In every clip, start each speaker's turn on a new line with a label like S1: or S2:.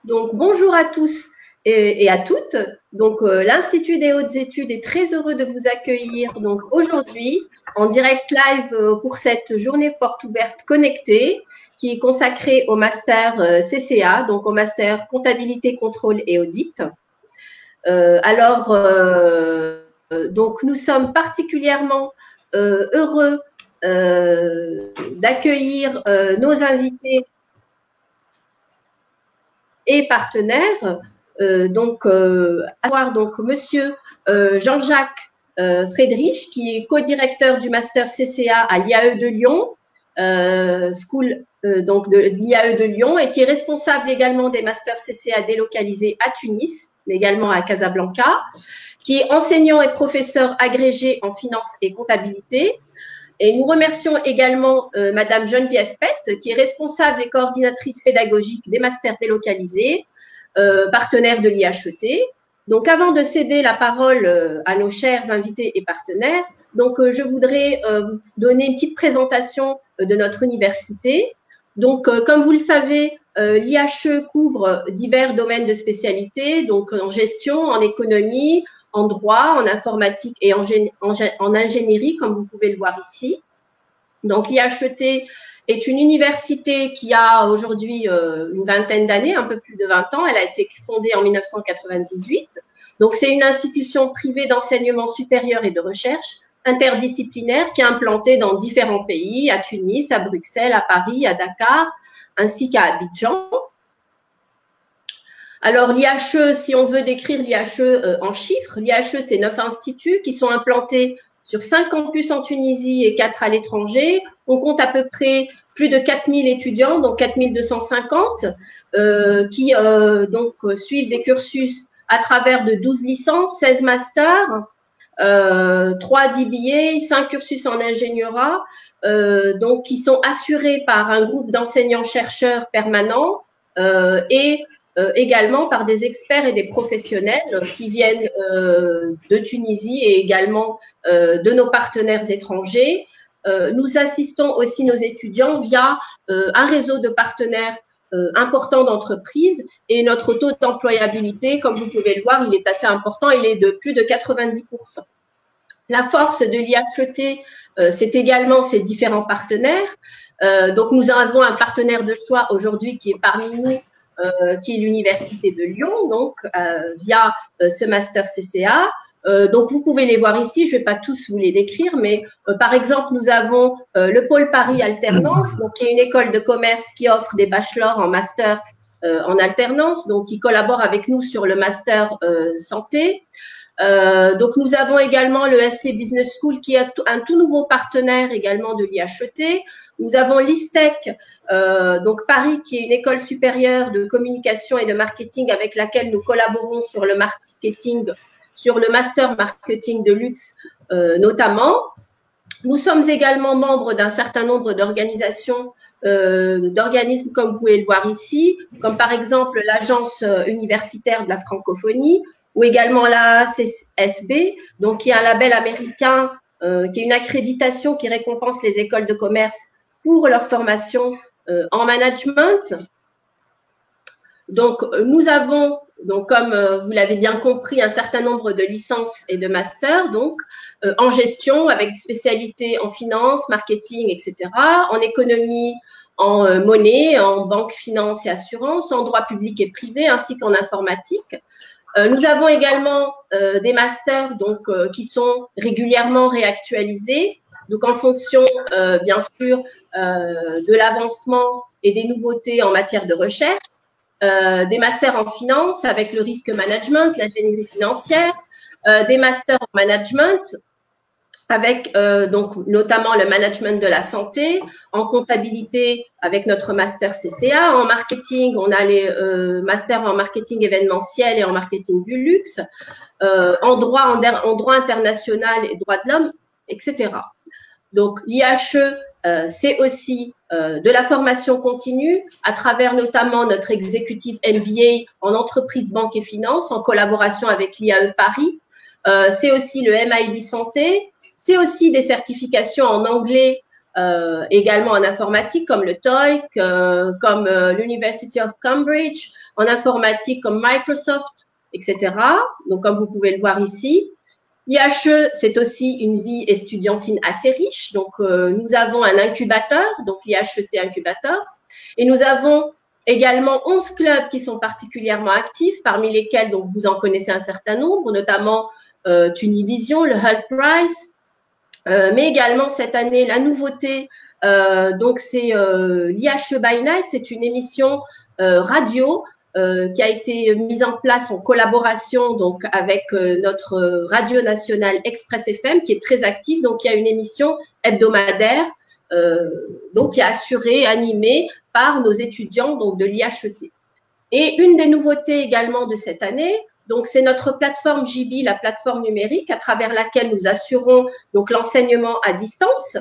S1: Donc, bonjour à tous et à toutes. Donc, l'Institut des hautes études est très heureux de vous accueillir donc aujourd'hui en direct live pour cette journée porte ouverte connectée qui est consacrée au master CCA, donc au master comptabilité, contrôle et audit. Donc nous sommes particulièrement heureux d'accueillir nos invités et partenaires. Avoir donc Monsieur Jean-Jacques Friedrich, qui est co-directeur du master CCA à l'IAE de Lyon, donc de l'IAE de Lyon, et qui est responsable également des masters CCA délocalisés à Tunis, mais également à Casablanca, qui est enseignant et professeur agrégé en finance et comptabilité. Et nous remercions également Madame Geneviève Pett, qui est responsable et coordinatrice pédagogique des masters délocalisés, partenaire de l'IHET. Donc, avant de céder la parole à nos chers invités et partenaires, donc je voudrais vous donner une petite présentation de notre université. Donc, comme vous le savez, l'IHE couvre divers domaines de spécialité, donc en gestion, en économie, en droit, en informatique et en ingénierie, comme vous pouvez le voir ici. Donc, l'IHET est une université qui a aujourd'hui une vingtaine d'années, un peu plus de 20 ans. Elle a été fondée en 1998. Donc, c'est une institution privée d'enseignement supérieur et de recherche interdisciplinaire qui est implantée dans différents pays, à Tunis, à Bruxelles, à Paris, à Dakar, ainsi qu'à Abidjan. Alors, l'IHE, si on veut décrire l'IHE en chiffres, l'IHE, c'est 9 instituts qui sont implantés sur 5 campus en Tunisie et 4 à l'étranger. On compte à peu près plus de 4000 étudiants, donc 4250, qui suivent des cursus à travers de 12 licences, 16 masters, 3 DBA, 5 cursus en ingénierat, donc qui sont assurés par un groupe d'enseignants-chercheurs permanents et également par des experts et des professionnels qui viennent de Tunisie et également de nos partenaires étrangers. Nous assistons aussi nos étudiants via un réseau de partenaires important d'entreprises et notre taux d'employabilité, comme vous pouvez le voir, il est assez important, il est de plus de 90%. La force de l'IHET, c'est également ses différents partenaires. Donc, nous avons un partenaire de choix aujourd'hui qui est parmi nous, qui est l'Université de Lyon, donc via ce master CCA. Donc, vous pouvez les voir ici, je ne vais pas tous vous les décrire, mais par exemple, nous avons le pôle Paris Alternance, donc qui est une école de commerce qui offre des bachelors en master en alternance, donc qui collabore avec nous sur le master santé. Donc, nous avons également le SC Business School qui est un tout nouveau partenaire également de l'IHET. Nous avons l'ISTEC, donc Paris, qui est une école supérieure de communication et de marketing avec laquelle nous collaborons sur le marketing, sur le master marketing de luxe notamment. Nous sommes également membres d'un certain nombre d'organisations, d'organismes comme vous pouvez le voir ici, comme par exemple l'Agence universitaire de la francophonie ou également la ACSB, donc qui est un label américain, qui est une accréditation qui récompense les écoles de commerce pour leur formation en management. Donc, nous avons, donc, comme vous l'avez bien compris, un certain nombre de licences et de masters, donc en gestion avec des spécialités en finance, marketing, etc., en économie, en monnaie, en banque, finance et assurance, en droit public et privé, ainsi qu'en informatique. Nous avons également des masters donc, qui sont régulièrement réactualisés, donc en fonction, bien sûr, de l'avancement et des nouveautés en matière de recherche. Des masters en finance avec le risque management, l'ingénierie financière, des masters en management avec donc notamment le management de la santé, en comptabilité avec notre master CCA, en marketing, on a les masters en marketing événementiel et en marketing du luxe, en droit international et droit de l'homme, etc. Donc l'IHE, c'est aussi de la formation continue à travers notamment notre exécutif MBA en entreprise, banque et finance en collaboration avec l'IAE Paris. C'est aussi le MIB Santé. C'est aussi des certifications en anglais également en informatique comme le TOEIC, comme l'University of Cambridge, en informatique comme Microsoft, etc. Donc, comme vous pouvez le voir ici. L'IHE, c'est aussi une vie estudiantine assez riche. Donc, nous avons un incubateur, donc l'IHET incubateur. Et nous avons également 11 clubs qui sont particulièrement actifs, parmi lesquels donc, vous en connaissez un certain nombre, notamment Tunivision, le Hull Prize, mais également cette année, la nouveauté, donc c'est l'IHE by Night, c'est une émission radio qui a été mise en place en collaboration donc avec notre radio nationale Express FM qui est très active. Donc, il y a une émission hebdomadaire donc qui est assurée, animée par nos étudiants donc de l'IHET. Et une des nouveautés également de cette année, donc c'est notre plateforme JB, la plateforme numérique à travers laquelle nous assurons donc l'enseignement à distance.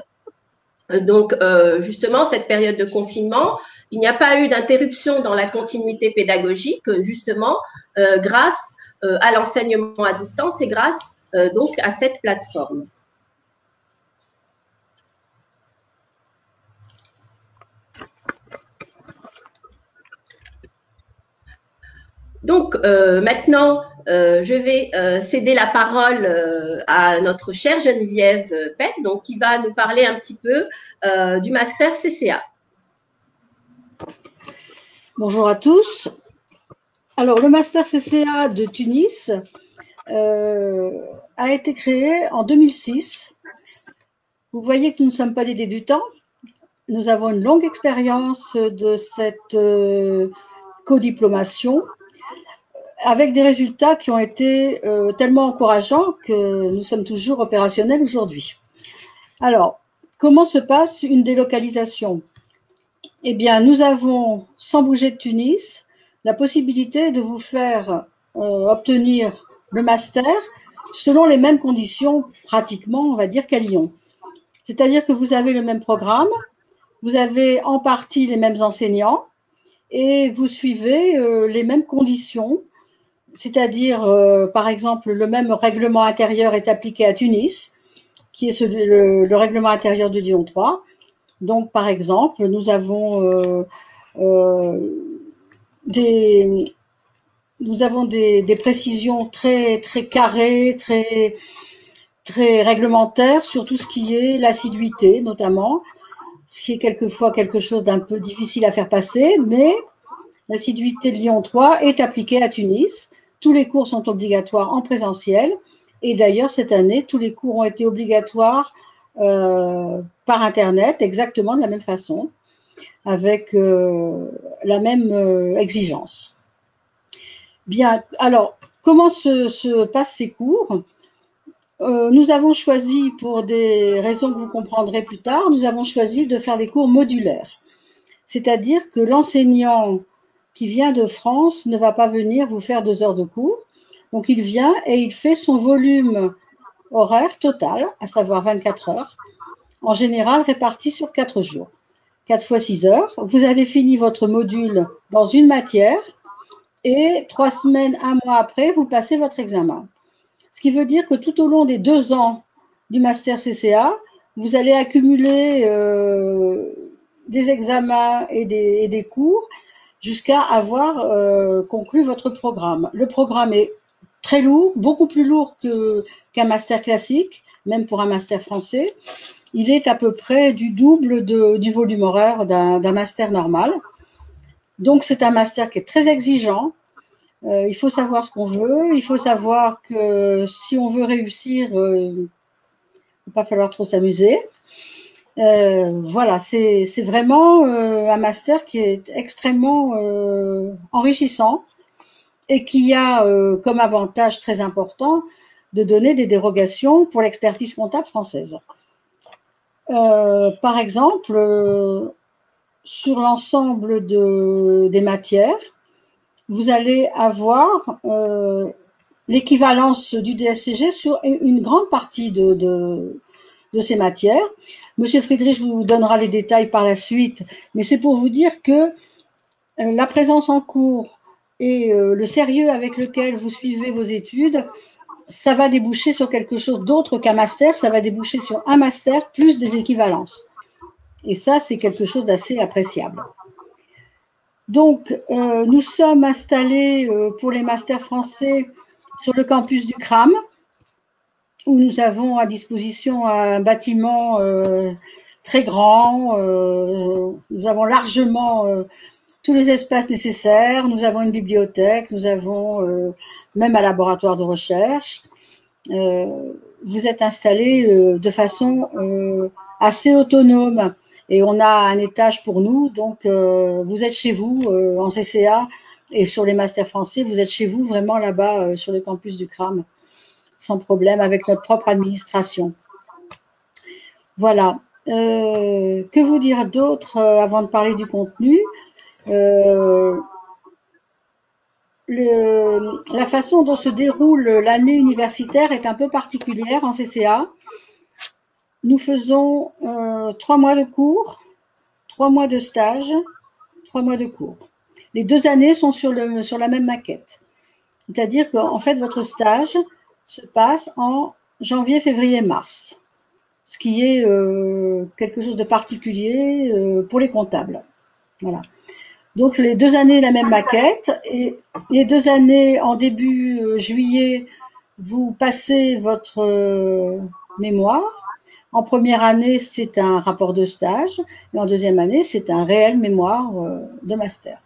S1: Donc, justement, cette période de confinement, il n'y a pas eu d'interruption dans la continuité pédagogique, justement, grâce à l'enseignement à distance et grâce donc à cette plateforme. Donc, maintenant, je vais céder la parole à notre chère Geneviève Pett, donc, qui va nous parler un petit peu du master CCA.
S2: Bonjour à tous. Alors, le master CCA de Tunis a été créé en 2006. Vous voyez que nous ne sommes pas des débutants. Nous avons une longue expérience de cette codiplomation, avec des résultats qui ont été tellement encourageants que nous sommes toujours opérationnels aujourd'hui. Alors, comment se passe une délocalisation? Eh bien, nous avons, sans bouger de Tunis, la possibilité de vous faire obtenir le master selon les mêmes conditions, pratiquement, on va dire, qu'à Lyon. C'est-à-dire que vous avez le même programme, vous avez en partie les mêmes enseignants et vous suivez les mêmes conditions. C'est-à-dire, par exemple, le même règlement intérieur est appliqué à Tunis, qui est le règlement intérieur de Lyon 3. Donc, par exemple, nous avons des précisions très, très carrées, très, très réglementaires sur tout ce qui est l'assiduité, notamment, ce qui est quelquefois quelque chose d'un peu difficile à faire passer, mais l'assiduité de Lyon 3 est appliquée à Tunis. Tous les cours sont obligatoires en présentiel. Et d'ailleurs, cette année, tous les cours ont été obligatoires par Internet, exactement de la même façon, avec la même exigence. Bien, alors, comment se passent ces cours? Nous avons choisi, pour des raisons que vous comprendrez plus tard, nous avons choisi de faire des cours modulaires. C'est-à-dire que l'enseignant qui vient de France ne va pas venir vous faire 2 heures de cours. Donc, il vient et il fait son volume horaire total, à savoir 24 heures, en général réparti sur 4 jours. 4 fois 6 heures. Vous avez fini votre module dans une matière et 3 semaines, 1 mois après, vous passez votre examen. Ce qui veut dire que tout au long des 2 ans du master CCA, vous allez accumuler des examens et des cours jusqu'à avoir conclu votre programme. Le programme est très lourd, beaucoup plus lourd qu'un master classique, même pour un master français. Il est à peu près du double du volume horaire d'un master normal. Donc, c'est un master qui est très exigeant. Il faut savoir ce qu'on veut. Il faut savoir que si on veut réussir, il ne va pas falloir trop s'amuser. Voilà, c'est vraiment un master qui est extrêmement enrichissant et qui a comme avantage très important de donner des dérogations pour l'expertise comptable française. Par exemple, sur l'ensemble des matières, vous allez avoir l'équivalence du DSCG sur une grande partie de ces matières. Monsieur Friedrich vous donnera les détails par la suite, mais c'est pour vous dire que la présence en cours et le sérieux avec lequel vous suivez vos études, ça va déboucher sur quelque chose d'autre qu'un master, ça va déboucher sur un master plus des équivalences. Et ça, c'est quelque chose d'assez appréciable. Donc, nous sommes installés pour les masters français sur le campus du CRAM, où nous avons à disposition un bâtiment très grand. Nous avons largement tous les espaces nécessaires. Nous avons une bibliothèque, nous avons même un laboratoire de recherche. Vous êtes installés de façon assez autonome. Et on a un étage pour nous, donc vous êtes chez vous en CCA et sur les masters français, vous êtes chez vous vraiment là-bas sur le campus du CRAM, sans problème, avec notre propre administration. Voilà. Que vous dire d'autre avant de parler du contenu? La façon dont se déroule l'année universitaire est un peu particulière en CCA. Nous faisons 3 mois de cours, 3 mois de stage, 3 mois de cours. Les 2 années sont sur la même maquette. C'est-à-dire qu'en fait, votre stage se passe en janvier, février, mars. Ce qui est quelque chose de particulier pour les comptables. Voilà. Donc, les 2 années, la même maquette. Et les 2 années, en début juillet, vous passez votre mémoire. En première année, c'est un rapport de stage, et en deuxième année, c'est un réel mémoire de master.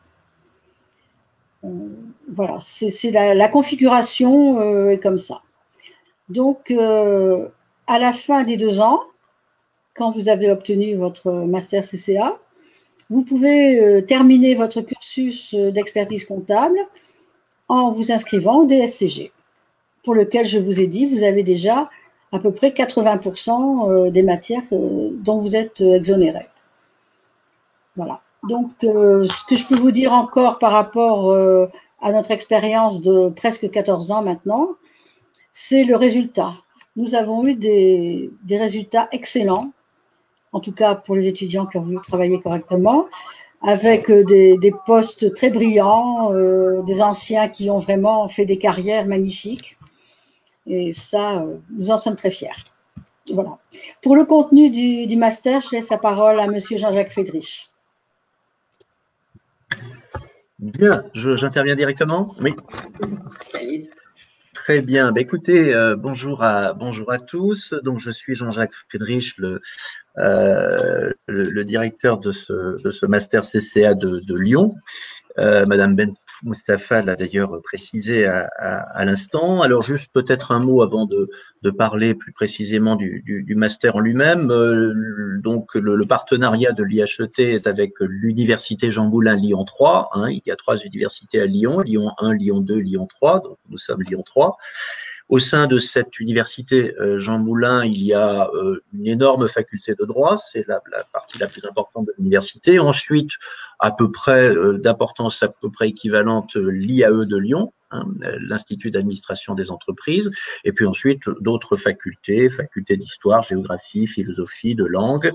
S2: Voilà, c'est la configuration est comme ça. Donc, à la fin des 2 ans, quand vous avez obtenu votre master CCA, vous pouvez terminer votre cursus d'expertise comptable en vous inscrivant au DSCG, pour lequel je vous ai dit, vous avez déjà à peu près 80% des matières dont vous êtes exonéré. Voilà. Donc, ce que je peux vous dire encore par rapport à notre expérience de presque 14 ans maintenant, c'est le résultat. Nous avons eu des résultats excellents, en tout cas pour les étudiants qui ont voulu travailler correctement, avec des postes très brillants, des anciens qui ont vraiment fait des carrières magnifiques. Et ça, nous en sommes très fiers. Voilà. Pour le contenu du master, je laisse la parole à monsieur Jean-Jacques Friedrich.
S3: Bien, j'interviens directement? Oui. Très bien. Bah, écoutez, bonjour à tous. Donc, je suis Jean-Jacques Friedrich, le directeur de ce master CCA de Lyon. Madame Ben Moustapha l'a d'ailleurs précisé à l'instant. Alors, juste peut-être un mot avant de parler plus précisément du master en lui-même. Donc, le partenariat de l'IHET est avec l'Université Jean Moulin Lyon 3. Hein, il y a 3 universités à Lyon, Lyon 1, Lyon 2, Lyon 3. Donc, nous sommes Lyon 3. Au sein de cette université Jean Moulin, il y a une énorme faculté de droit, c'est la partie la plus importante de l'université. Ensuite, à peu près d'importance à peu près équivalente, l'IAE de Lyon, hein, l'Institut d'administration des entreprises, et puis ensuite d'autres facultés d'histoire, géographie, philosophie, de langue,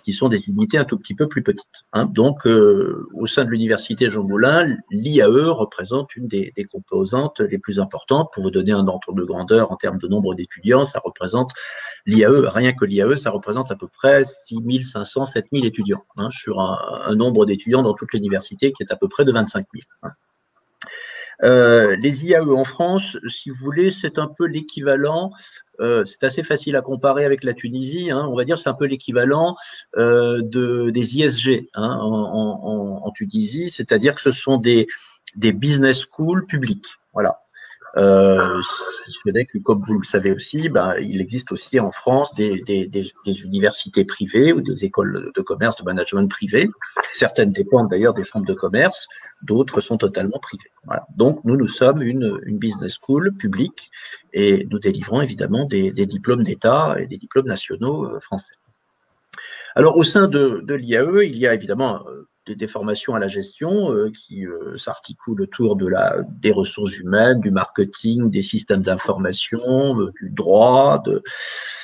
S3: qui sont des unités un tout petit peu plus petites. Hein. Donc, au sein de l'université Jean Moulin, l'IAE représente une des composantes les plus importantes. Pour vous donner un ordre de grandeur en termes de nombre d'étudiants, ça représente l'IAE, rien que l'IAE, ça représente à peu près 6500, 7000 étudiants, hein, sur un nombre d'étudiants dans toute l'université qui est à peu près de 25 000. Hein. Les IAE en France, si vous voulez, c'est un peu l'équivalent, c'est assez facile à comparer avec la Tunisie, hein, on va dire c'est un peu l'équivalent des ISG hein, en Tunisie, c'est-à-dire que ce sont des business schools publiques. Voilà. Si ce n'est que, comme vous le savez aussi, ben, il existe aussi en France des universités privées ou des écoles de commerce, de management privées. Certaines dépendent d'ailleurs des chambres de commerce, d'autres sont totalement privées. Voilà. Donc, nous sommes une business school publique et nous délivrons évidemment des diplômes d'État et des diplômes nationaux français. Alors, au sein de l'IAE, il y a évidemment des formations à la gestion qui s'articulent autour des ressources humaines, du marketing, des systèmes d'information, du droit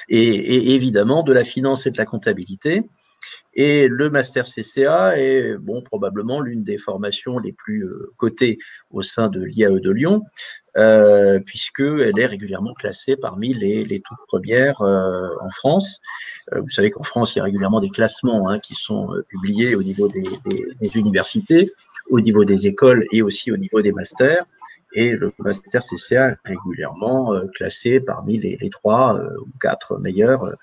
S3: et évidemment de la finance et de la comptabilité. Et le master CCA est probablement l'une des formations les plus cotées au sein de l'IAE de Lyon, puisqu'elle est régulièrement classée parmi les toutes premières en France. Vous savez qu'en France, il y a régulièrement des classements qui sont publiés au niveau des universités, au niveau des écoles et aussi au niveau des masters. Et le master CCA est régulièrement classé parmi les 3 ou 4 meilleurs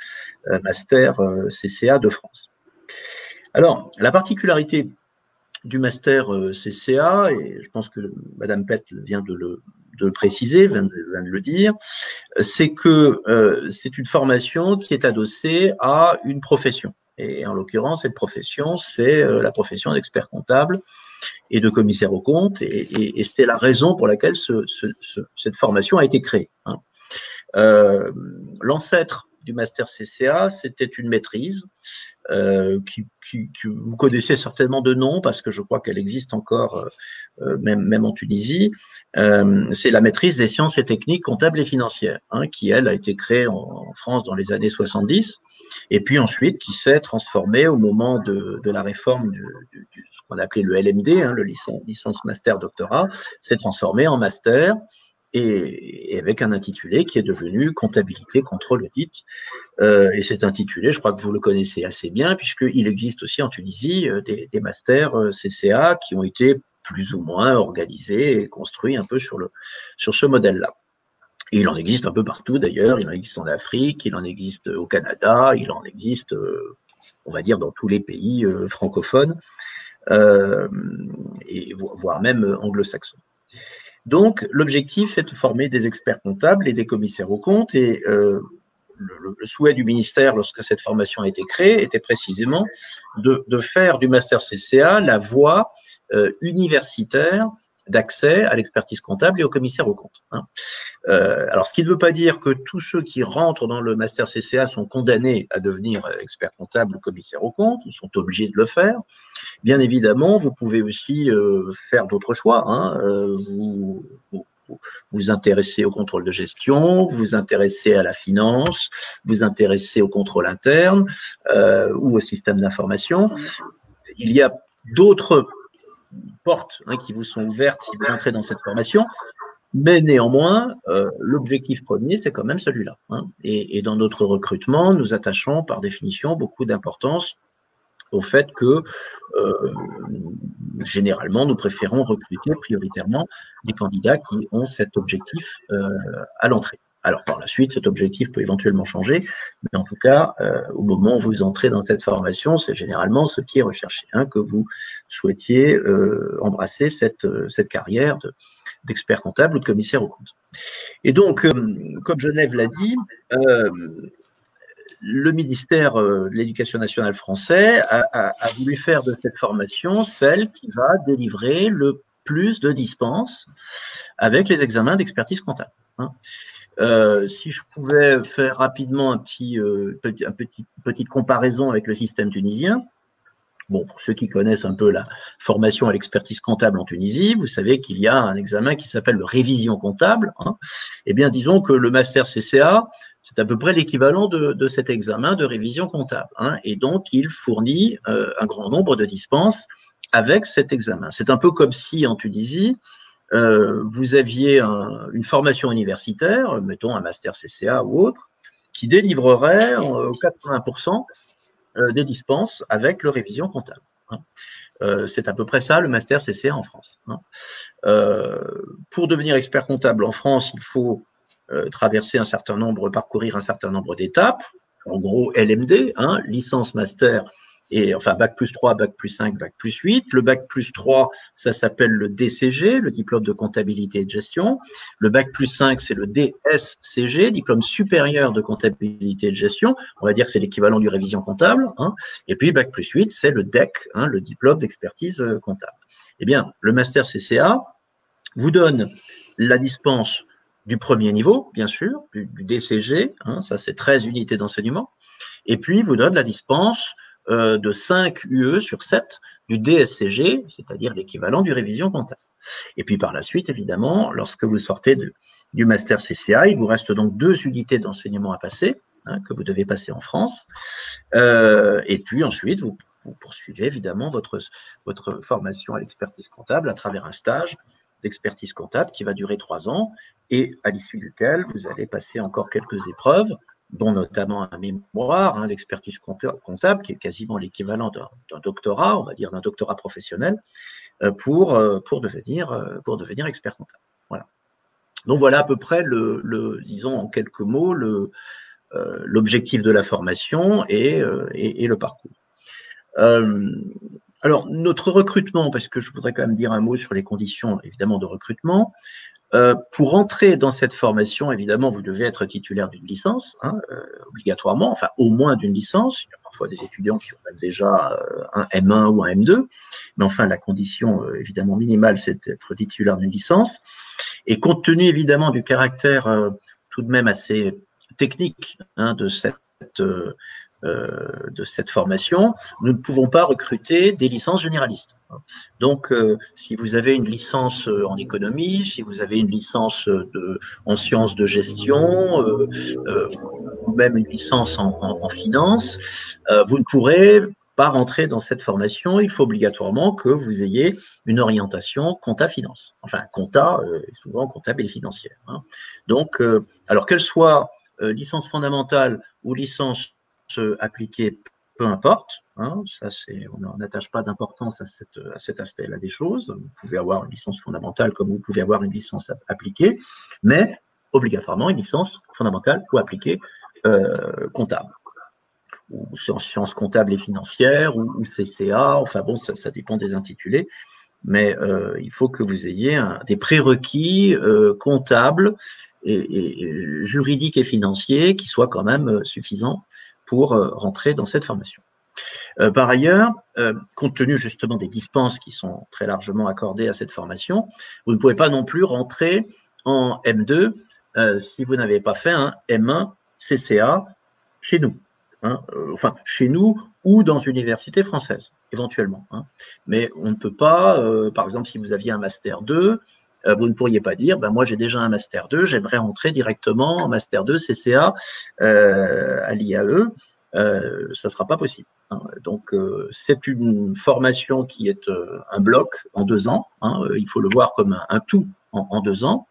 S3: masters CCA de France. Alors, la particularité du master CCA, et je pense que Madame Pett vient de le préciser, vient de le dire, c'est que c'est une formation qui est adossée à une profession. Et en l'occurrence, cette profession, c'est la profession d'expert comptable et de commissaire aux comptes, et c'est la raison pour laquelle cette formation a été créée. L'ancêtre du master CCA, c'était une maîtrise que vous connaissez certainement de nom, parce que je crois qu'elle existe encore même en Tunisie. C'est la maîtrise des sciences et techniques comptables et financières, qui, elle, a été créée en France dans les années 70, et puis ensuite qui s'est transformée au moment de la réforme de ce qu'on appelait le LMD, le licence master doctorat, s'est transformée en master, et avec un intitulé qui est devenu comptabilité, contrôle, audit. Et cet intitulé, je crois que vous le connaissez assez bien, puisqu'il existe aussi en Tunisie des masters CCA qui ont été plus ou moins organisés et construits un peu sur ce modèle-là. Et il en existe un peu partout d'ailleurs, il en existe en Afrique, il en existe au Canada, il en existe, on va dire, dans tous les pays francophones, et voire même anglo-saxons. Donc, l'objectif est de former des experts comptables et des commissaires aux comptes, et le souhait du ministère, lorsque cette formation a été créée, était précisément de faire du master CCA la voie universitaire d'accès à l'expertise comptable et au commissaire aux comptes. Alors, ce qui ne veut pas dire que tous ceux qui rentrent dans le master CCA sont condamnés à devenir experts comptables ou commissaires aux comptes, ils sont obligés de le faire. Bien évidemment, vous pouvez aussi faire d'autres choix. Vous intéressez au contrôle de gestion, vous intéressez à la finance, vous intéressez au contrôle interne ou au système d'information. Il y a d'autres portes qui vous sont ouvertes si vous entrez dans cette formation, mais néanmoins, l'objectif premier, c'est quand même celui-là. Et dans notre recrutement, nous attachons par définition beaucoup d'importance au fait que généralement, nous préférons recruter prioritairement les candidats qui ont cet objectif à l'entrée. Alors, par la suite, cet objectif peut éventuellement changer, mais en tout cas, au moment où vous entrez dans cette formation, c'est généralement ce qui est recherché, que vous souhaitiez embrasser cette carrière d'expert comptable ou de commissaire aux comptes. Et donc, comme Genève l'a dit, le ministère de l'Éducation nationale français a voulu faire de cette formation celle qui va délivrer le plus de dispenses avec les examens d'expertise comptable. Si je pouvais faire rapidement une petite comparaison avec le système tunisien. Bon, pour ceux qui connaissent un peu la formation à l'expertise comptable en Tunisie, vous savez qu'il y a un examen qui s'appelle le révision comptable. Eh bien, disons que le master CCA, c'est à peu près l'équivalent de cet examen de révision comptable. Et donc, il fournit un grand nombre de dispenses avec cet examen. C'est un peu comme si en Tunisie, vous aviez une formation universitaire, mettons un master CCA ou autre, qui délivrerait 80% des dispenses avec le révision comptable. C'est à peu près ça le master CCA en France. Pour devenir expert comptable en France, il faut parcourir un certain nombre d'étapes. En gros, LMD, licence, master, et enfin bac plus 3, bac plus 5, bac plus 8. Le bac plus 3, ça s'appelle le DCG, le diplôme de comptabilité et de gestion. Le bac plus 5, c'est le DSCG, diplôme supérieur de comptabilité et de gestion. On va dire que c'est l'équivalent du révision comptable. Et puis bac plus 8, c'est le DEC, le diplôme d'expertise comptable. Eh bien, le master CCA vous donne la dispense du premier niveau, bien sûr, du DCG, ça c'est 13 unités d'enseignement, et puis vous donne la dispense de 5 UE sur 7 du DSCG, c'est-à-dire l'équivalent du révision comptable. Et puis par la suite, évidemment, lorsque vous sortez du master CCA, il vous reste donc 2 unités d'enseignement à passer, hein, que vous devez passer en France. Et puis ensuite, vous poursuivez évidemment votre formation à l'expertise comptable à travers un stage d'expertise comptable qui va durer 3 ans et à l'issue duquel vous allez passer encore quelques épreuves, dont notamment un mémoire, hein, l'expertise comptable, qui est quasiment l'équivalent d'un doctorat, on va dire d'un doctorat professionnel, pour devenir expert comptable. Voilà. Donc voilà à peu près disons en quelques mots l'objectif de la formation et le parcours. Alors, notre recrutement, parce que je voudrais quand même dire un mot sur les conditions, évidemment, de recrutement. Pour entrer dans cette formation, évidemment, vous devez être titulaire d'une licence, hein, obligatoirement, enfin, au moins d'une licence. Il y a parfois des étudiants qui ont déjà un M1 ou un M2, mais enfin, la condition, évidemment, minimale, c'est d'être titulaire d'une licence. Et compte tenu, évidemment, du caractère tout de même assez technique, hein, de cette formation, nous ne pouvons pas recruter des licences généralistes. Donc, si vous avez une licence en économie, si vous avez une licence en sciences de gestion, ou même une licence en finance, vous ne pourrez pas rentrer dans cette formation. Il faut obligatoirement que vous ayez une orientation compta-finance. Enfin, compta, souvent comptable et financière. Hein. Donc, alors qu'elle soit licence fondamentale ou licence appliquée, peu importe, hein, ça on n'attache pas d'importance à cet aspect-là des choses. Vous pouvez avoir une licence fondamentale comme vous pouvez avoir une licence appliquée, mais obligatoirement une licence fondamentale ou appliquée comptable, ou en sciences comptables et financières, ou CCA, enfin bon, ça dépend des intitulés, mais il faut que vous ayez des prérequis comptables et juridiques et financiers qui soient quand même suffisants pour rentrer dans cette formation. Par ailleurs, compte tenu justement des dispenses qui sont très largement accordées à cette formation, vous ne pouvez pas non plus rentrer en M2 si vous n'avez pas fait un M1 CCA chez nous. Hein, enfin, chez nous ou dans une université française, éventuellement. Hein. Mais on ne peut pas, par exemple, si vous aviez un Master 2, vous ne pourriez pas dire, ben moi j'ai déjà un Master 2, j'aimerais rentrer directement en Master 2 CCA à l'IAE. Ça ne sera pas possible. Hein. Donc, c'est une formation qui est un bloc en 2 ans. Hein. Il faut le voir comme un tout en 2 ans.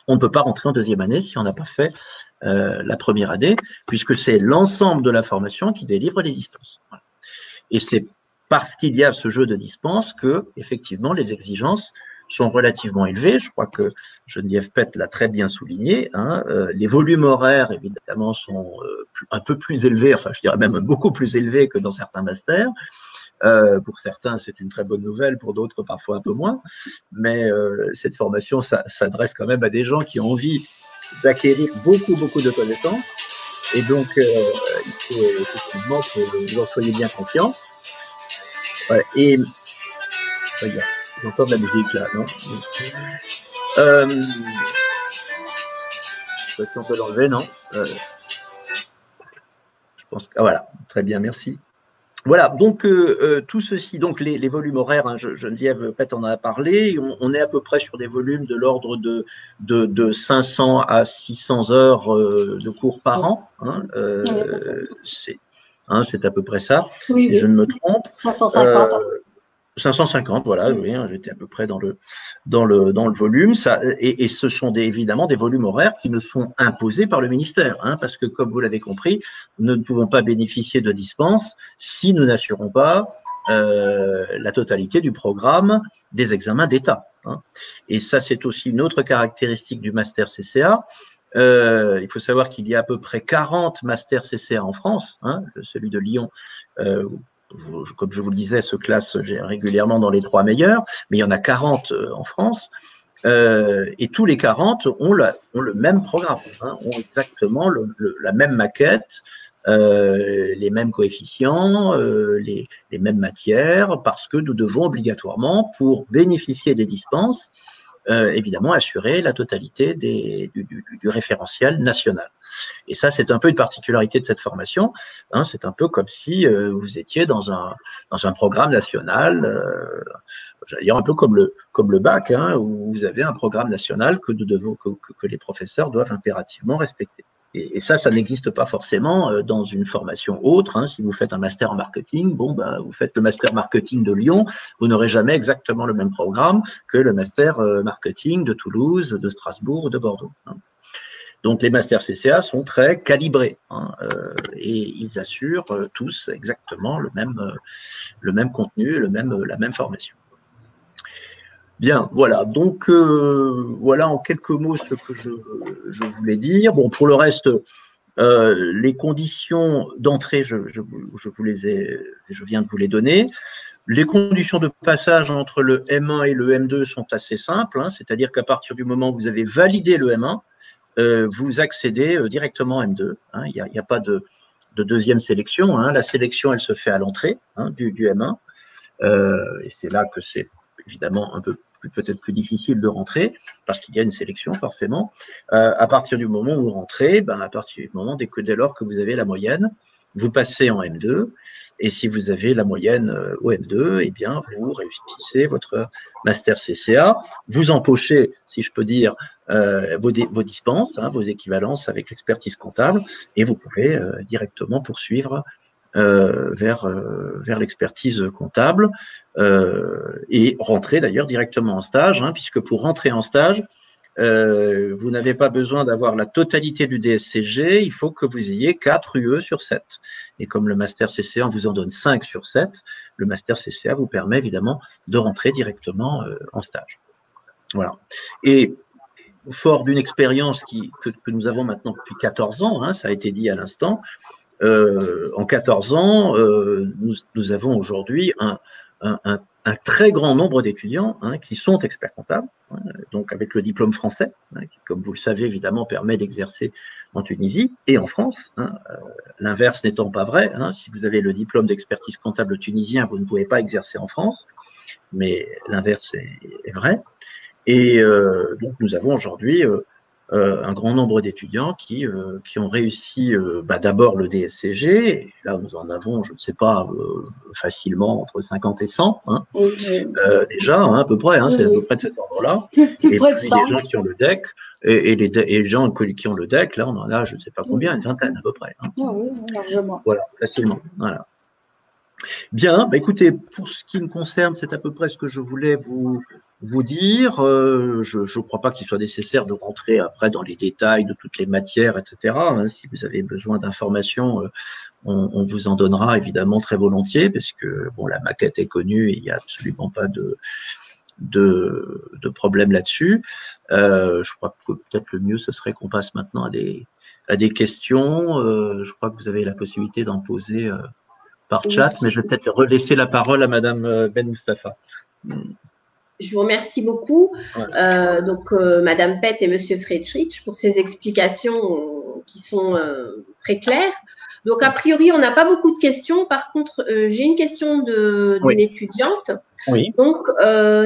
S3: On ne peut pas rentrer en deuxième année si on n'a pas fait la première année, puisque c'est l'ensemble de la formation qui délivre les dispenses. Voilà. Et c'est parce qu'il y a ce jeu de dispenses que, effectivement, les exigences sont relativement élevées. Je crois que Geneviève Pett l'a très bien souligné. Hein. Les volumes horaires, évidemment, sont un peu plus élevés, enfin, je dirais même beaucoup plus élevés que dans certains masters. Pour certains, c'est une très bonne nouvelle, pour d'autres, parfois un peu moins. Mais cette formation s'adresse quand même à des gens qui ont envie d'acquérir beaucoup de connaissances. Et donc, il faut effectivement que vous en soyez bien confiants. Et regarde, j'entends de la musique là, non? Si on peut l'enlever, non? Je pense que voilà, très bien, merci. Voilà, donc tout ceci, donc les volumes horaires, hein, Geneviève Pett en a parlé, on est à peu près sur des volumes de l'ordre de 500 à 600 heures de cours par an. Hein, c'est à peu près ça,
S2: oui,
S3: si je ne me trompe.
S2: 550.
S3: 550, voilà, oui, hein, j'étais à peu près dans le volume. Ça, et ce sont évidemment des volumes horaires qui nous sont imposés par le ministère, hein, parce que comme vous l'avez compris, nous ne pouvons pas bénéficier de dispenses si nous n'assurons pas la totalité du programme des examens d'État. Hein. Et ça, c'est aussi une autre caractéristique du master CCA. Il faut savoir qu'il y a à peu près 40 masters CCA en France, hein, celui de Lyon. Comme je vous le disais, se classe régulièrement dans les 3 meilleurs, mais il y en a 40 en France, et tous les 40 ont le même programme, hein, ont exactement la même maquette, les mêmes coefficients, les mêmes matières, parce que nous devons obligatoirement, pour bénéficier des dispenses, évidemment assurer la totalité du référentiel national. Et ça, c'est un peu une particularité de cette formation. Hein, c'est un peu comme si vous étiez dans un programme national, j'allais dire un peu comme le bac, hein, où vous avez un programme national que les professeurs doivent impérativement respecter. Et ça n'existe pas forcément dans une formation autre. Hein. Si vous faites un master en marketing, bon, bah, vous faites le master marketing de Lyon, vous n'aurez jamais exactement le même programme que le master marketing de Toulouse, de Strasbourg ou de Bordeaux. Hein. Donc, les masters CCA sont très calibrés hein, et ils assurent tous exactement le même contenu, la même formation. Bien, voilà. Donc, voilà en quelques mots ce que je voulais dire. Bon, pour le reste, les conditions d'entrée, je viens de vous les donner. Les conditions de passage entre le M1 et le M2 sont assez simples, hein, c'est-à-dire qu'à partir du moment où vous avez validé le M1, vous accédez directement à M2. Hein, il n'y a pas de deuxième sélection. Hein, la sélection, elle se fait à l'entrée hein, du M1. Et c'est là que c'est évidemment un peu peut-être plus difficile de rentrer parce qu'il y a une sélection forcément. À partir du moment où vous rentrez, à partir du moment dès lors que vous avez la moyenne, vous passez en M2 et si vous avez la moyenne au M2, eh bien vous réussissez votre master CCA, vous empochez, si je peux dire, vos dispenses, hein, vos équivalences avec l'expertise comptable et vous pouvez directement poursuivre vers l'expertise comptable et rentrer d'ailleurs directement en stage, hein, puisque pour rentrer en stage, vous n'avez pas besoin d'avoir la totalité du DSCG, il faut que vous ayez 4 UE sur 7. Et comme le master CCA vous en donne 5 sur 7, le master CCA vous permet évidemment de rentrer directement en stage. Voilà. Et fort d'une expérience que nous avons maintenant depuis 14 ans, hein, ça a été dit à l'instant, en 14 ans, nous avons aujourd'hui un très grand nombre d'étudiants hein, qui sont experts comptables, hein, donc avec le diplôme français, hein, qui, comme vous le savez, évidemment, permet d'exercer en Tunisie et en France. Hein, l'inverse n'étant pas vrai, hein, si vous avez le diplôme d'expertise comptable tunisien, vous ne pouvez pas exercer en France, mais l'inverse est vrai. Et donc, nous avons aujourd'hui un grand nombre d'étudiants qui ont réussi d'abord le DSCG, et là nous en avons, je ne sais pas, facilement entre 50 et 100, hein, déjà, hein, à peu près, hein, c'est à peu près de cet ordre-là. Et puis des gens qui ont le DEC, et les gens qui ont le DEC, là on en a, je ne sais pas combien, une vingtaine à peu près. Hein.
S2: Oui, largement.
S3: Voilà, facilement. Voilà. Bien, écoutez, pour ce qui me concerne, c'est à peu près ce que je voulais vous dire. Je ne crois pas qu'il soit nécessaire de rentrer après dans les détails de toutes les matières, etc. Hein, si vous avez besoin d'informations, on vous en donnera évidemment très volontiers, parce que bon, la maquette est connue et il n'y a absolument pas de problème là-dessus. Je crois que peut-être le mieux, ce serait qu'on passe maintenant à des questions. Je crois que vous avez la possibilité d'en poser par chat, mais je vais peut-être laisser la parole à Madame Ben Moustapha.
S1: Je vous remercie beaucoup, voilà. Madame Pett et Monsieur Friedrich pour ces explications qui sont très claires. Donc, a priori, on n'a pas beaucoup de questions. Par contre, j'ai une question d'une étudiante donc,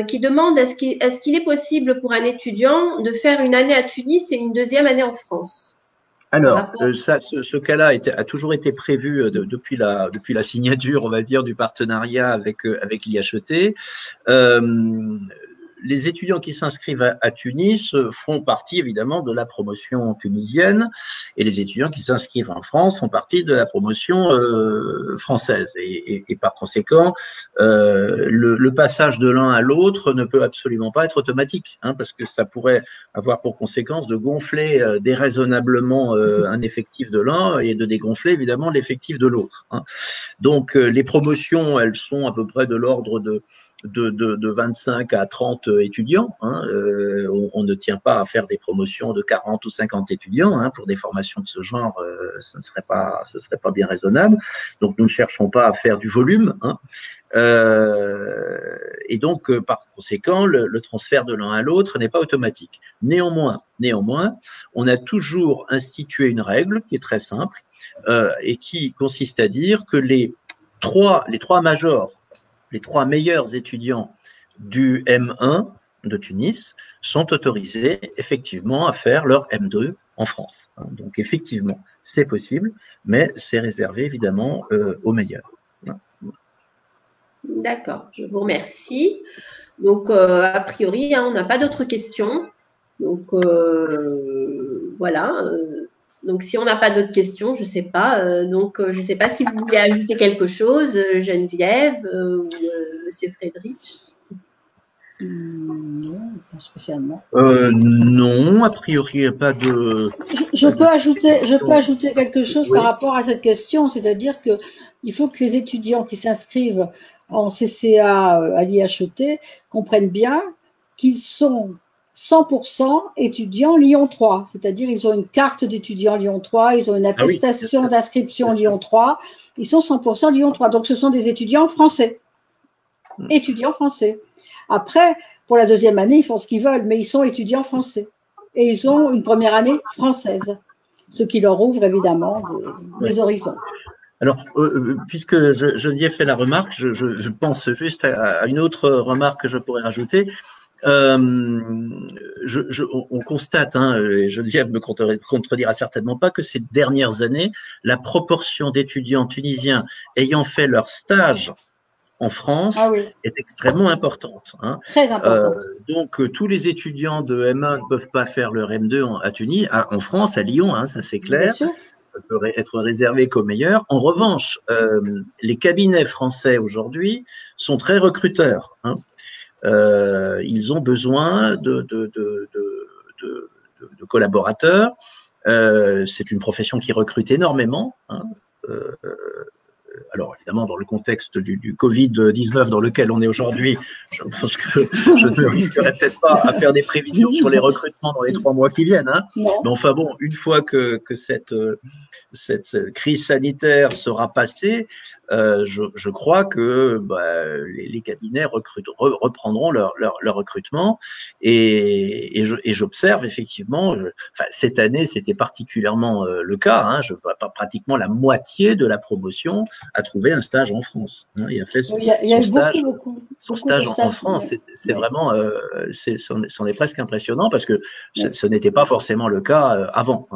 S1: qui demande est-ce qu'il est possible pour un étudiant de faire une année à Tunis et une deuxième année en France?
S3: Alors, ce cas-là a toujours été prévu depuis la signature, on va dire, du partenariat avec l'IHET. Les étudiants qui s'inscrivent à Tunis font partie évidemment de la promotion tunisienne et les étudiants qui s'inscrivent en France font partie de la promotion française. Et par conséquent, le passage de l'un à l'autre ne peut absolument pas être automatique, hein, parce que ça pourrait avoir pour conséquence de gonfler déraisonnablement un effectif de l'un et de dégonfler évidemment l'effectif de l'autre. Hein. Donc, les promotions, elles sont à peu près de l'ordre de 25 à 30 étudiants. Hein. On ne tient pas à faire des promotions de 40 ou 50 étudiants. Hein. Pour des formations de ce genre, ce ne serait pas bien raisonnable. Donc, nous ne cherchons pas à faire du volume. Hein. Et donc, par conséquent, le transfert de l'un à l'autre n'est pas automatique. Néanmoins, on a toujours institué une règle qui est très simple et qui consiste à dire que les trois majors, les 3 meilleurs étudiants du M1 de Tunis sont autorisés effectivement à faire leur M2 en France. Donc effectivement, c'est possible, mais c'est réservé évidemment aux meilleurs.
S1: D'accord, je vous remercie. Donc, a priori, hein, on n'a pas d'autres questions. Donc, voilà. Donc, si on n'a pas d'autres questions, je ne sais pas. Je ne sais pas si vous voulez ajouter quelque chose, Geneviève ou Monsieur Friedrich.
S2: Non, pas spécialement.
S3: Non, a priori, il n'y a pas de…
S2: Je peux ajouter quelque chose par rapport à cette question, c'est-à-dire que il faut que les étudiants qui s'inscrivent en CCA à l'IHET comprennent bien qu'ils sont 100% étudiants Lyon 3, c'est-à-dire ils ont une carte d'étudiant Lyon 3, ils ont une attestation d'inscription Lyon 3, ils sont 100% Lyon 3, donc ce sont des étudiants français. Étudiants français. Après, pour la deuxième année, ils font ce qu'ils veulent, mais ils sont étudiants français. Et ils ont une première année française, ce qui leur ouvre évidemment des horizons.
S3: Alors, puisque Geneviève fait la remarque, je pense juste à une autre remarque que je pourrais rajouter. On constate, et Geneviève me contredira certainement pas, que ces dernières années, la proportion d'étudiants tunisiens ayant fait leur stage en France est extrêmement importante.
S2: Très importante.
S3: Donc, tous les étudiants de M1 ne peuvent pas faire leur M2 à Tunis, en France, à Lyon, ça c'est clair. Ça peut être réservé qu'aux meilleurs. En revanche, les cabinets français aujourd'hui sont très recruteurs. Ils ont besoin de collaborateurs. C'est une profession qui recrute énormément. Alors, évidemment, dans le contexte du Covid-19 dans lequel on est aujourd'hui, je pense que je ne risquerai peut-être pas à faire des prévisions sur les recrutements dans les 3 mois qui viennent. Mais enfin bon, une fois que cette crise sanitaire sera passée, je crois que les cabinets reprendront leur recrutement et j'observe effectivement, cette année c'était particulièrement le cas, je vois pratiquement la moitié de la promotion a trouvé un stage en France. Il a fait son stage en France. C'est vraiment, c'en est presque impressionnant parce que ce n'était pas forcément le cas avant.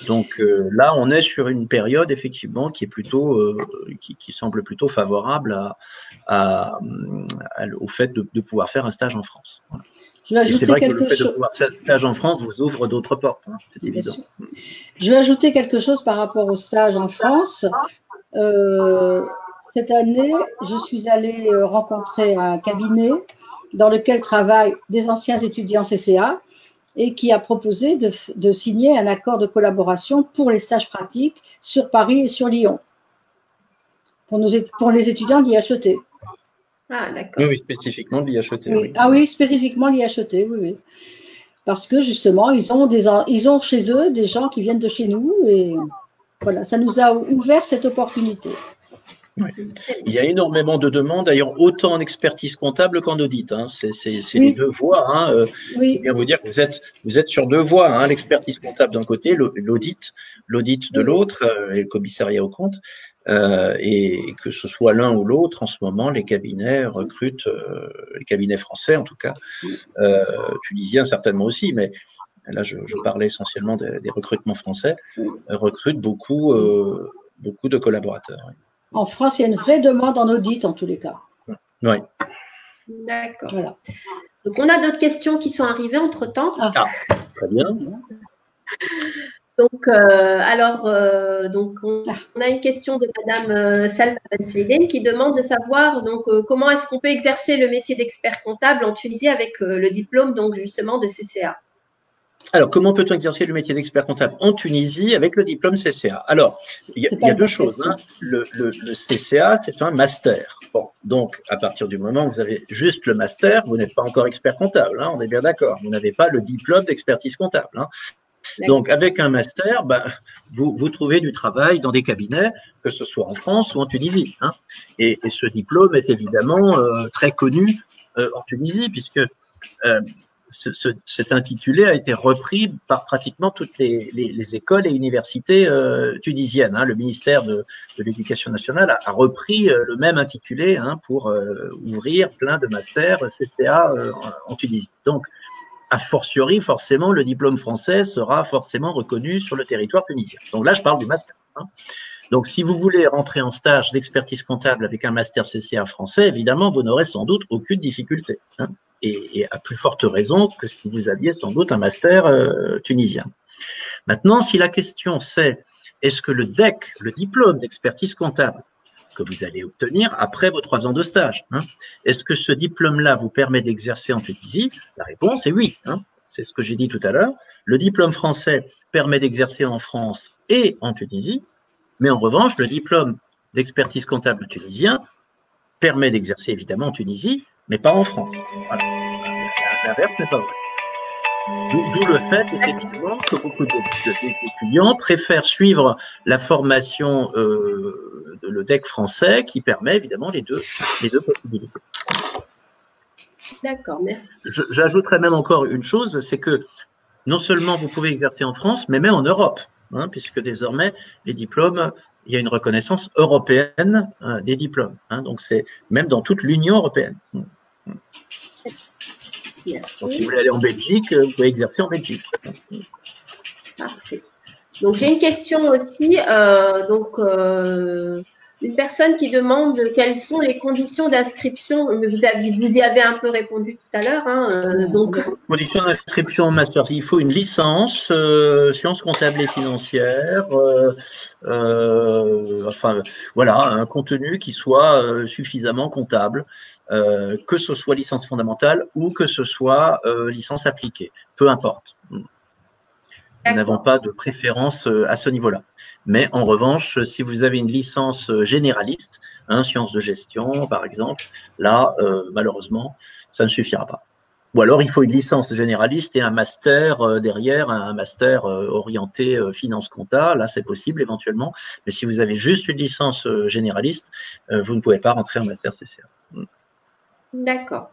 S3: Donc là, on est sur une période effectivement qui est plutôt, qui semble plutôt favorable au fait de pouvoir faire un stage en France. Voilà. Et c'est vrai que le fait de pouvoir faire un stage en France vous ouvre d'autres portes, c'est évident.
S2: Je vais ajouter quelque chose par rapport au stage en France. Cette année, je suis allée rencontrer un cabinet dans lequel travaillent des anciens étudiants CCA et qui a proposé de signer un accord de collaboration pour les stages pratiques sur Paris et sur Lyon, pour les étudiants de l'IHET.
S1: Ah, d'accord.
S3: Oui, spécifiquement de l'IHET.
S2: Oui. Ah oui, spécifiquement l'IHET, oui. Parce que justement, ils ont chez eux des gens qui viennent de chez nous et voilà, ça nous a ouvert cette opportunité.
S3: Oui. Il y a énormément de demandes, d'ailleurs autant en expertise comptable qu'en audit. C'est les deux voies. Je viens vous dire que vous êtes sur 2 voies. L'expertise comptable d'un côté, l'audit de l'autre, et le commissariat aux comptes. Et que ce soit l'un ou l'autre, en ce moment, les cabinets recrutent, les cabinets français en tout cas, tunisiens certainement aussi, mais là je parlais essentiellement des recrutements français, recrutent beaucoup de collaborateurs.
S2: En France, il y a une vraie demande en audit en tous les cas.
S3: Oui.
S1: D'accord.
S2: Voilà.
S1: Donc, on a d'autres questions qui sont arrivées entre-temps.
S3: Très bien.
S1: Donc, on a une question de Madame Salma Ben Saïden qui demande de savoir comment est-ce qu'on peut exercer le métier d'expert comptable en Tunisie avec le diplôme donc justement de CCA.
S3: Alors, comment peut-on exercer le métier d'expert comptable en Tunisie avec le diplôme CCA? Alors, il y a 2 choses. Le CCA, c'est un master. Bon, donc, à partir du moment où vous avez juste le master, vous n'êtes pas encore expert comptable, on est bien d'accord. Vous n'avez pas le diplôme d'expertise comptable. Donc, avec un master, vous trouvez du travail dans des cabinets, que ce soit en France ou en Tunisie. Et ce diplôme est évidemment très connu en Tunisie, puisque cet intitulé a été repris par pratiquement toutes les écoles et universités tunisiennes. Le ministère de l'Éducation nationale a repris le même intitulé pour ouvrir plein de masters CCA en Tunisie. Donc, a fortiori, forcément, le diplôme français sera forcément reconnu sur le territoire tunisien. Donc là, je parle du master. Donc, si vous voulez rentrer en stage d'expertise comptable avec un master CCA français, évidemment, vous n'aurez sans doute aucune difficulté. Et à plus forte raison que si vous aviez sans doute un master tunisien. Maintenant, si la question c'est, est-ce que le DEC, le diplôme d'expertise comptable, que vous allez obtenir après vos 3 ans de stage, est-ce que ce diplôme-là vous permet d'exercer en Tunisie? La réponse est oui. C'est ce que j'ai dit tout à l'heure. Le diplôme français permet d'exercer en France et en Tunisie, mais en revanche, le diplôme d'expertise comptable tunisien permet d'exercer évidemment en Tunisie, mais pas en France. Voilà. L'inverse n'est pas vrai. D'où le fait, effectivement, que beaucoup d'étudiants préfèrent suivre la formation le DEC français qui permet évidemment les deux possibilités.
S1: D'accord, merci.
S3: J'ajouterais même encore une chose, c'est que non seulement vous pouvez exercer en France, mais même en Europe, puisque désormais, les diplômes, il y a une reconnaissance européenne des diplômes. Donc, c'est même dans toute l'Union européenne. Donc, si vous voulez aller en Belgique, vous pouvez exercer en Belgique.
S1: Parfait. Donc, j'ai une question aussi. Une personne qui demande quelles sont les conditions d'inscription. Vous y avez un peu répondu tout à l'heure.
S3: Conditions d'inscription en master. Il faut une licence, sciences comptables et financières. Enfin, voilà, un contenu qui soit suffisamment comptable, que ce soit licence fondamentale ou que ce soit licence appliquée. Peu importe. Nous n'avons pas de préférence à ce niveau-là. Mais en revanche, si vous avez une licence généraliste, sciences de gestion par exemple, là, malheureusement, ça ne suffira pas. Ou alors, il faut une licence généraliste et un master derrière, un master orienté finance compta. Là, c'est possible éventuellement. Mais si vous avez juste une licence généraliste, vous ne pouvez pas rentrer en master CCA.
S1: D'accord.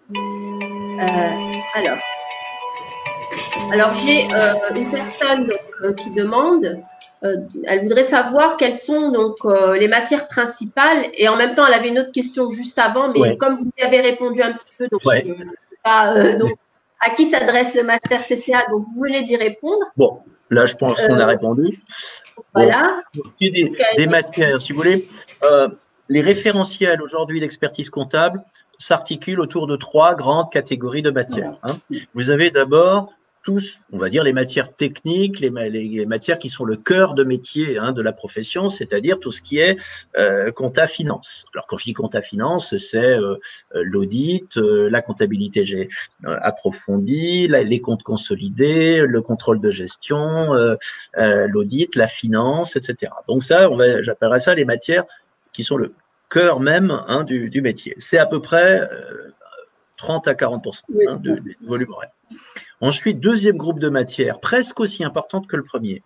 S1: Alors j'ai une personne qui demande, elle voudrait savoir quelles sont donc les matières principales, et en même temps elle avait une autre question juste avant, mais comme vous y avez répondu un petit peu, donc, donc à qui s'adresse le master CCA, donc vous venez d'y répondre.
S3: Bon, là je pense qu'on a répondu.
S1: Voilà.
S3: Bon, des matières, si vous voulez, les référentiels aujourd'hui d'expertise comptable s'articulent autour de 3 grandes catégories de matières. Vous avez d'abord tous, on va dire, les matières techniques, les matières qui sont le cœur de métier de la profession, c'est-à-dire tout ce qui est compta finance. Alors quand je dis compta finance, c'est l'audit, la comptabilité approfondie, les comptes consolidés, le contrôle de gestion, l'audit, la finance, etc. Donc ça, j'appellerais ça les matières qui sont le cœur même du métier. C'est à peu près 30 à 40% du volume horaire. Ensuite, deuxième groupe de matières, presque aussi importante que le premier,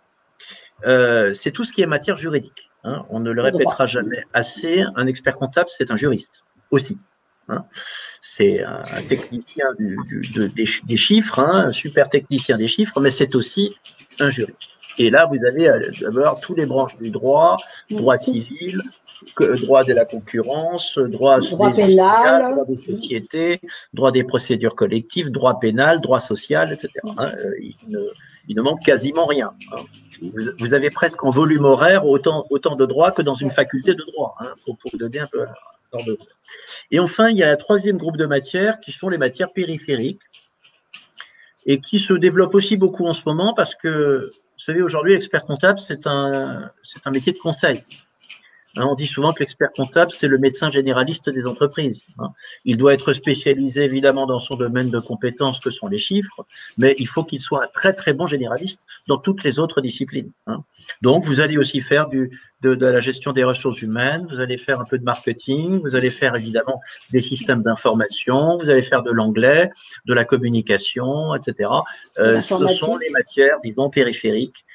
S3: c'est tout ce qui est matière juridique. On ne le répétera jamais assez, un expert comptable, c'est un juriste aussi. C'est un technicien des chiffres, un super technicien des chiffres, mais c'est aussi un juriste. Et là, vous avez d'abord toutes les branches du droit, droit civil, droit de la concurrence, droit
S2: pénal,
S3: droit des sociétés, droit des procédures collectives, droit pénal, droit social, etc. Il ne manque quasiment rien. Vous avez presque en volume horaire autant de droits que dans une faculté de droit, pour vous donner un peu un ordre de grandeur. Et enfin, il y a un troisième groupe de matières qui sont les matières périphériques et qui se développent aussi beaucoup en ce moment parce que, vous savez, aujourd'hui, l'expert comptable, c'est un métier de conseil. On dit souvent que l'expert comptable, c'est le médecin généraliste des entreprises. Il doit être spécialisé évidemment dans son domaine de compétences que sont les chiffres, mais il faut qu'il soit un très très bon généraliste dans toutes les autres disciplines. Donc, vous allez aussi faire de la gestion des ressources humaines, vous allez faire un peu de marketing, vous allez faire évidemment des systèmes d'information, vous allez faire de l'anglais, de la communication, etc. Ce sont les matières, disons, périphériques,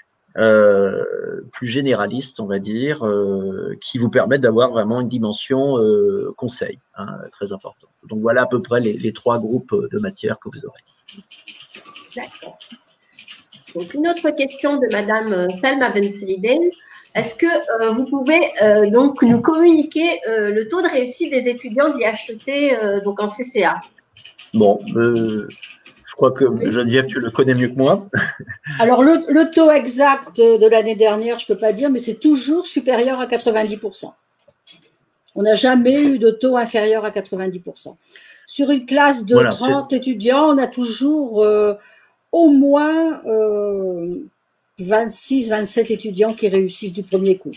S3: plus généralistes, on va dire, qui vous permettent d'avoir vraiment une dimension conseil, très importante. Donc voilà à peu près les 3 groupes de matières que vous aurez.
S1: D'accord. Donc une autre question de Madame Salma Benseriden. Est-ce que vous pouvez donc nous communiquer le taux de réussite des étudiants d'IHET donc en CCA?
S3: Bon, je crois que Geneviève, tu le connais mieux que moi.
S2: Alors, le taux exact de l'année dernière, je ne peux pas dire, mais c'est toujours supérieur à 90%. On n'a jamais eu de taux inférieur à 90%. Sur une classe de 30 étudiants, on a toujours au moins 26, 27 étudiants qui réussissent du premier coup.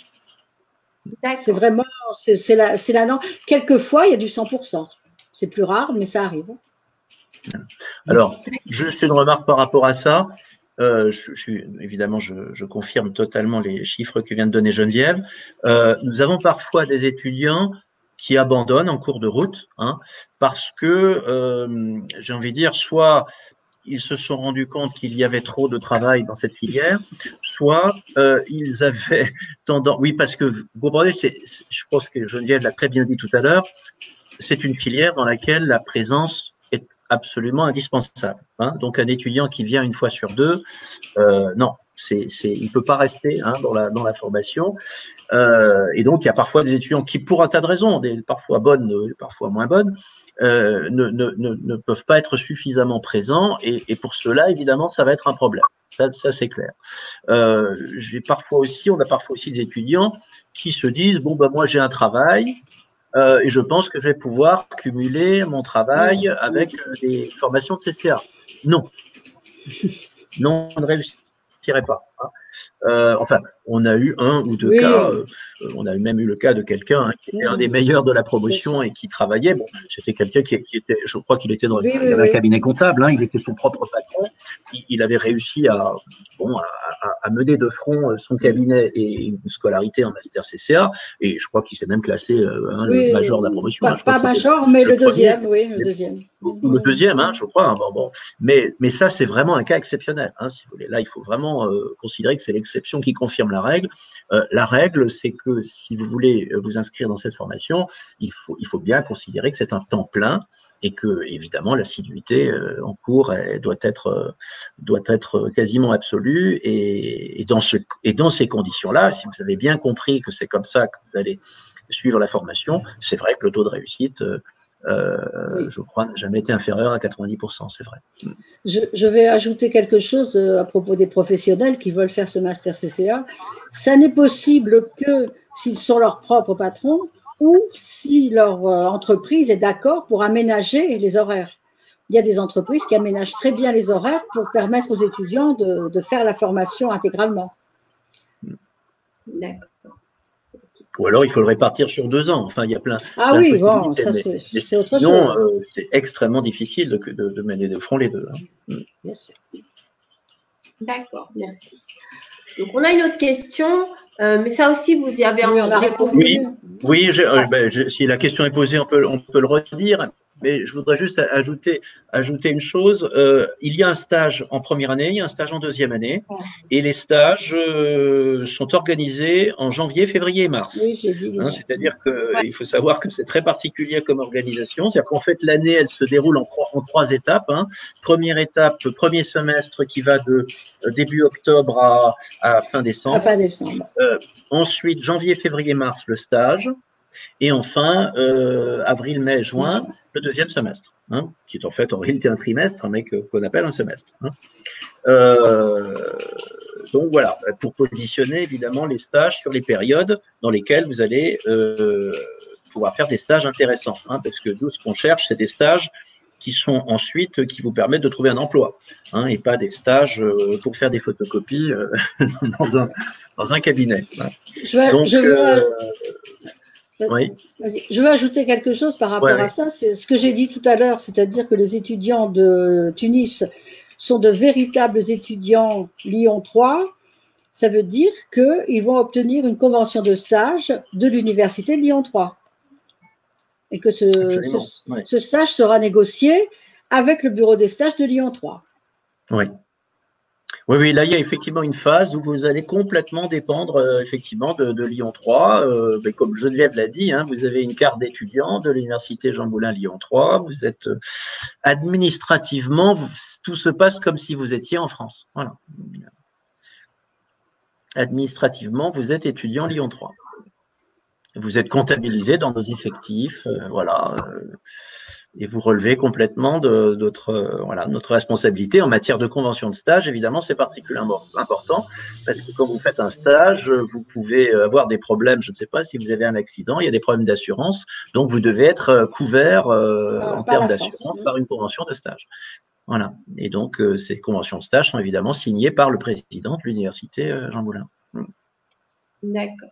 S1: D'accord.
S2: C'est vraiment, c'est la norme. Quelquefois, il y a du 100%. C'est plus rare, mais ça arrive.
S3: Alors, juste une remarque par rapport à ça. Évidemment, je confirme totalement les chiffres que vient de donner Geneviève. Nous avons parfois des étudiants qui abandonnent en cours de route, hein, parce que, j'ai envie de dire, soit ils se sont rendus compte qu'il y avait trop de travail dans cette filière, soit ils avaient tendance… Oui, parce que, vous comprenez, je pense que Geneviève l'a très bien dit tout à l'heure, c'est une filière dans laquelle la présence est absolument indispensable. Hein. Donc, un étudiant qui vient une fois sur deux, non, il ne peut pas rester, hein, dans la formation. Et donc, il y a parfois des étudiants qui, pour un tas de raisons, parfois bonnes, parfois moins bonnes, ne peuvent pas être suffisamment présents. Et pour cela, évidemment, ça va être un problème. Ça c'est clair. On a parfois aussi des étudiants qui se disent, bon, ben, moi, j'ai un travail, et je pense que je vais pouvoir cumuler mon travail avec des formations de CCA. Non. Non, on ne réussirait pas. Hein. Enfin, on a eu un ou deux cas. On a même eu le cas de quelqu'un, hein, qui était un des meilleurs de la promotion et qui travaillait. Bon, c'était quelqu'un qui était, je crois qu'il était il avait un cabinet comptable. Hein, il était son propre patron. Il avait réussi à mener de front son cabinet et une scolarité en master CCA. Et je crois qu'il s'est même classé le major de la promotion.
S2: Pas major, mais le deuxième, oui, le deuxième.
S3: Ou le deuxième, hein, je crois. Hein, bon. Mais ça, c'est vraiment un cas exceptionnel. Hein, si vous voulez. Là, il faut vraiment considérer que c'est l'exception qui confirme la règle. La règle, c'est que si vous voulez vous inscrire dans cette formation, il faut bien considérer que c'est un temps plein et que, évidemment, l'assiduité en cours doit être quasiment absolue. Et dans ces conditions-là, si vous avez bien compris que c'est comme ça que vous allez suivre la formation, c'est vrai que le taux de réussite, je crois, n'a jamais été inférieur à 90%, c'est vrai.
S2: Je vais ajouter quelque chose à propos des professionnels qui veulent faire ce master CCA. Ça n'est possible que s'ils sont leurs propres patrons ou si leur entreprise est d'accord pour aménager les horaires. Il y a des entreprises qui aménagent très bien les horaires pour permettre aux étudiants de faire la formation intégralement.
S1: D'accord.
S3: Ou alors, il faut le répartir sur 2 ans. Enfin, il y a plein
S2: oui,
S3: de
S2: bon,
S3: possibilités.
S2: ça, c'est autre
S3: sinon,
S2: chose.
S3: C'est extrêmement difficile de mener de front les deux. Hein.
S2: Bien sûr.
S1: D'accord, merci. Donc, on a une autre question, mais ça aussi, vous y avez
S2: répondu.
S3: Oui, si la question est posée, on peut le redire. Mais je voudrais juste ajouter une chose. Il y a un stage en première année, il y a un stage en deuxième année, et les stages sont organisés en janvier, février et mars.
S2: Oui, j'ai dit déjà.
S3: C'est-à-dire qu'il faut savoir que c'est très particulier comme organisation. C'est-à-dire qu'en fait, l'année, elle se déroule en trois étapes. Hein. Première étape, premier semestre qui va de début octobre à fin décembre.
S2: À fin décembre.
S3: Ensuite, janvier, février, mars, le stage. Et enfin, avril, mai, juin, le deuxième semestre, hein, qui est en fait en réalité un trimestre, mais qu'on appelle un semestre. Hein. Donc voilà, pour positionner évidemment les stages sur les périodes dans lesquelles vous allez pouvoir faire des stages intéressants. Hein, parce que nous, ce qu'on cherche, c'est des stages qui sont ensuite, qui vous permettent de trouver un emploi, hein, et pas des stages pour faire des photocopies dans un cabinet. Hein. Oui.
S2: Je veux ajouter quelque chose par rapport à ça. C'est ce que j'ai dit tout à l'heure, c'est-à-dire que les étudiants de Tunis sont de véritables étudiants Lyon 3. Ça veut dire qu'ils vont obtenir une convention de stage de l'université Lyon 3. Et que ce stage sera négocié avec le bureau des stages de Lyon 3.
S3: Oui. Oui, là, il y a effectivement une phase où vous allez complètement dépendre effectivement de Lyon 3. Mais comme Geneviève l'a dit, hein, vous avez une carte d'étudiant de l'université Jean Moulin Lyon 3. Vous êtes administrativement, tout se passe comme si vous étiez en France. Voilà. Administrativement, vous êtes étudiant Lyon 3. Vous êtes comptabilisé dans nos effectifs, voilà. Et vous relevez complètement notre responsabilité en matière de convention de stage. Évidemment, c'est particulièrement important parce que quand vous faites un stage, vous pouvez avoir des problèmes. Je ne sais pas si vous avez un accident, il y a des problèmes d'assurance. Donc, vous devez être couvert en termes d'assurance par une convention de stage. Voilà. Et donc, ces conventions de stage sont évidemment signées par le président de l'université Jean Moulin.
S1: D'accord.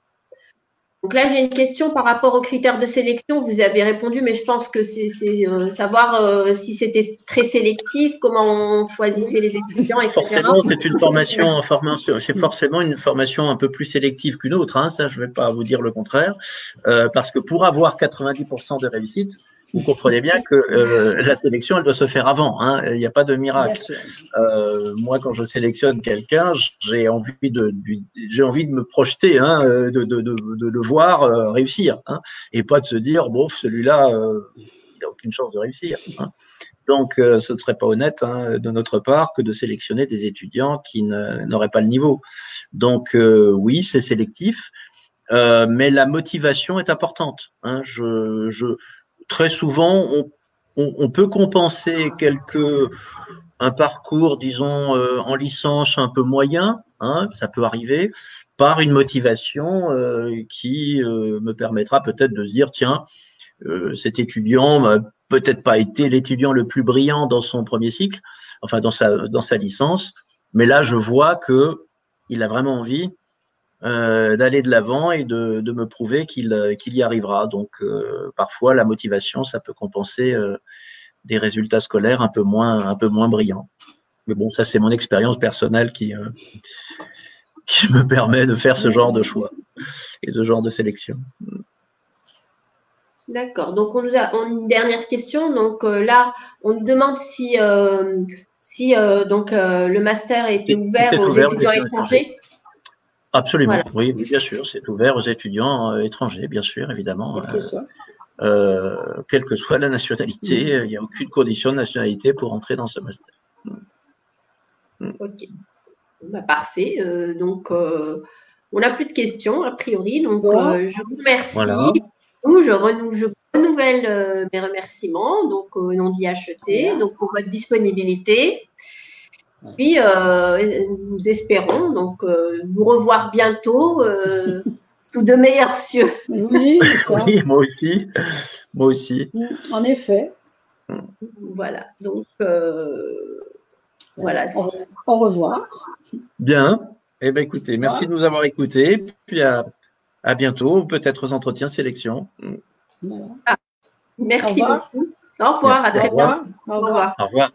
S1: Donc là, j'ai une question par rapport aux critères de sélection. Vous avez répondu, mais je pense que c'est savoir si c'était très sélectif, comment on choisissait les étudiants, etc.
S3: Forcément, c'est une formation, c'est forcément une formation un peu plus sélective qu'une autre. Hein, ça, je ne vais pas vous dire le contraire, parce que pour avoir 90% de réussite, vous comprenez bien que la sélection, elle doit se faire avant. Hein, il n'y a pas de miracle. Moi, quand je sélectionne quelqu'un, j'ai envie de me projeter, hein, de le voir réussir, hein, et pas de se dire, bon, celui-là, il n'a aucune chance de réussir. Hein. Donc, ce ne serait pas honnête, hein, de notre part que de sélectionner des étudiants qui n'auraient pas le niveau. Donc, oui, c'est sélectif, mais la motivation est importante. Hein. Très souvent, on peut compenser un parcours, disons, en licence un peu moyen, hein, ça peut arriver, par une motivation qui me permettra peut-être de se dire, tiens, cet étudiant n'a peut-être pas été l'étudiant le plus brillant dans son premier cycle, enfin dans sa licence, mais là, je vois que il a vraiment envie d'aller de l'avant et de me prouver qu'il y arrivera. Donc, parfois, la motivation, ça peut compenser des résultats scolaires un peu moins brillants. Mais bon, ça, c'est mon expérience personnelle qui me permet de faire ce genre de choix et ce genre de sélection.
S1: D'accord. Donc, on a une dernière question. Donc, là, on nous demande si le master a été ouvert aux étudiants étrangers.
S3: Absolument, voilà. Oui, bien sûr, c'est ouvert aux étudiants étrangers, bien sûr, évidemment. Quelle que soit la nationalité, il n'y a aucune condition de nationalité pour entrer dans ce master.
S1: Ok, bah, parfait. Donc, on n'a plus de questions, a priori. Donc, je vous remercie. Voilà. Je renouvelle mes remerciements donc, au nom d'IHET, donc pour votre disponibilité. Puis, nous espérons donc vous revoir bientôt sous de meilleurs cieux.
S2: Oui, ça.
S3: Oui, moi aussi. Moi aussi.
S2: En effet.
S1: Voilà. Donc, voilà.
S2: Au revoir.
S3: Bien. Eh bien, écoutez, merci de nous avoir écoutés. Puis à bientôt, peut-être aux entretiens sélection.
S1: Voilà. Merci beaucoup. Au revoir, à très bientôt.
S2: Au revoir.
S3: Au revoir.